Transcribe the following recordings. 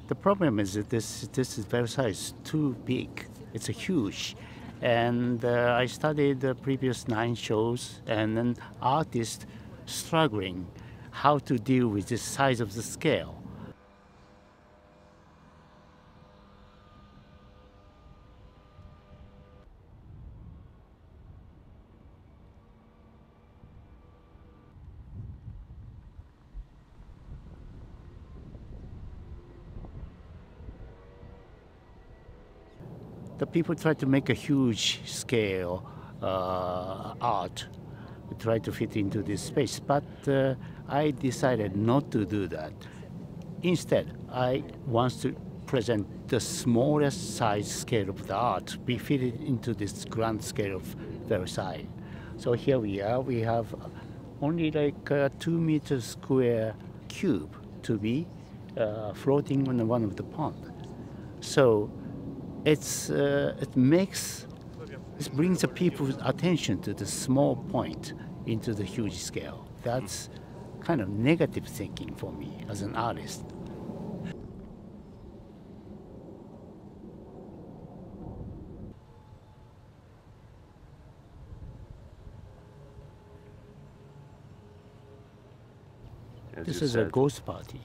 The problem is that this Versailles is too big. It's a huge. And I studied the previous 9 shows, and then artists struggling how to deal with the size of the scale. The people try to make a huge scale art, try to fit into this space, but I decided not to do that. Instead, I want to present the smallest size scale of the art, be fitted into this grand scale of Versailles. So here we are. We have only like a 2 meter square cube to be floating on one of the pond. So it brings the people's attention to the small point into the huge scale. That's kind of negative thinking for me as an artist. This is a ghost party.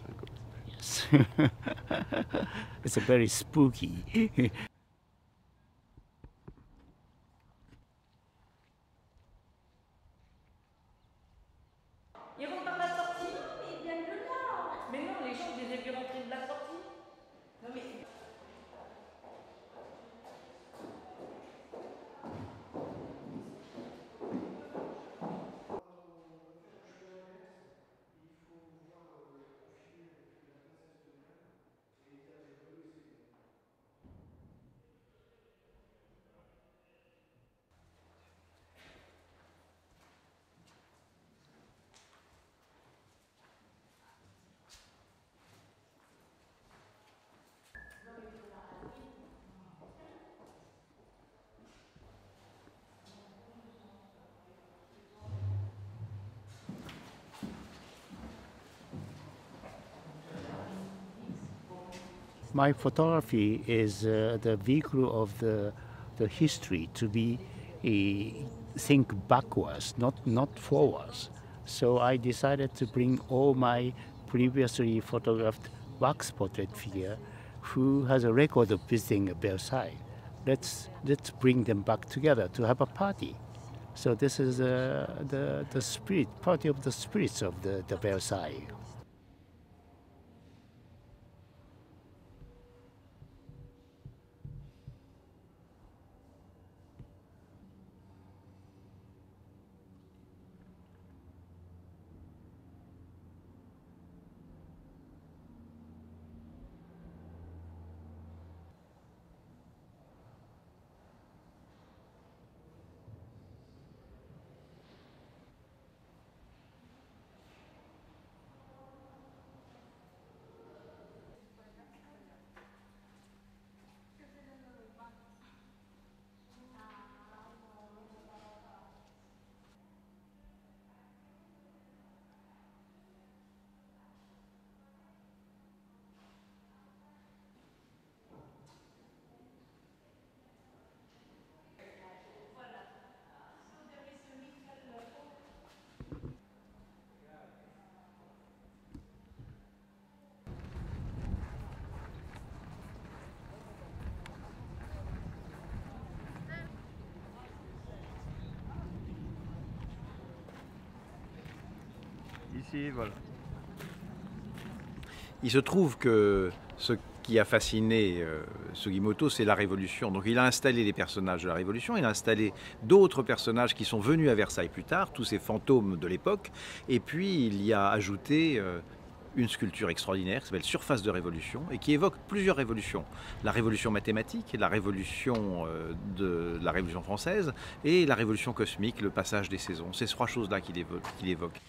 Yes. It's a very spooky. Ils rentrent par la sortie. Non, mais ils viennent de là. Mais non, les gens, je les ai vus rentrer de la sortie. Non, mais. My photography is the vehicle of the history to be think backwards, not forwards. So I decided to bring all my previously photographed wax portrait figure who has a record of visiting Versailles. Let's bring them back together to have a party. So this is the spirit, party of the spirits of the Versailles. Ici, voilà. Il se trouve que ce qui a fasciné Sugimoto, c'est la Révolution. Donc il a installé les personnages de la Révolution, il a installé d'autres personnages qui sont venus à Versailles plus tard, tous ces fantômes de l'époque, et puis il y a ajouté une sculpture extraordinaire qui s'appelle Surface de Révolution et qui évoque plusieurs révolutions. La révolution mathématique, la révolution de la Révolution française et la révolution cosmique, le passage des saisons. C'est ces 3 choses-là qu'il évoque.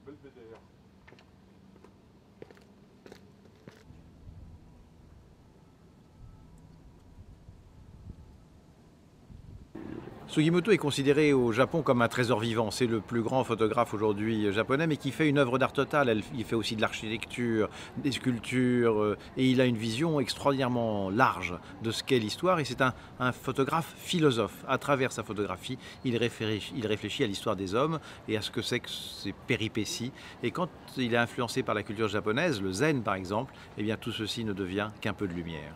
belvédère. Sugimoto est considéré au Japon comme un trésor vivant. C'est le plus grand photographe aujourd'hui japonais, mais qui fait une œuvre d'art totale. Il fait aussi de l'architecture, des sculptures, et il a une vision extraordinairement large de ce qu'est l'histoire. Et c'est un photographe philosophe. À travers sa photographie, il réfléchit à l'histoire des hommes et à ce que c'est que ces péripéties. Et quand il est influencé par la culture japonaise, le zen par exemple, eh bien tout ceci ne devient qu'un peu de lumière.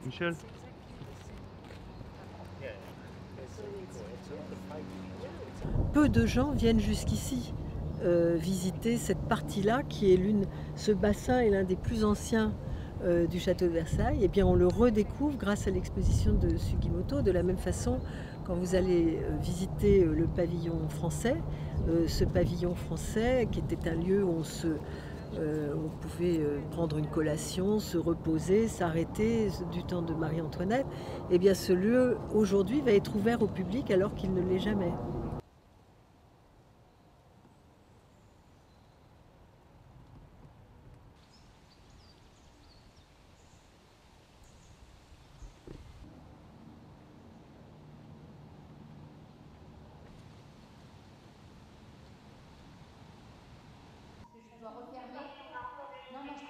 Michel? Peu de gens viennent jusqu'ici visiter cette partie-là qui est ce bassin est l'un des plus anciens du château de Versailles. Et bien on le redécouvre grâce à l'exposition de Sugimoto. De la même façon, quand vous allez visiter le pavillon français, ce pavillon français qui était un lieu où on pouvait prendre une collation, se reposer, s'arrêter du temps de Marie-Antoinette, et bien ce lieu aujourd'hui va être ouvert au public alors qu'il ne l'est jamais. Je dois refermer. Non, non, je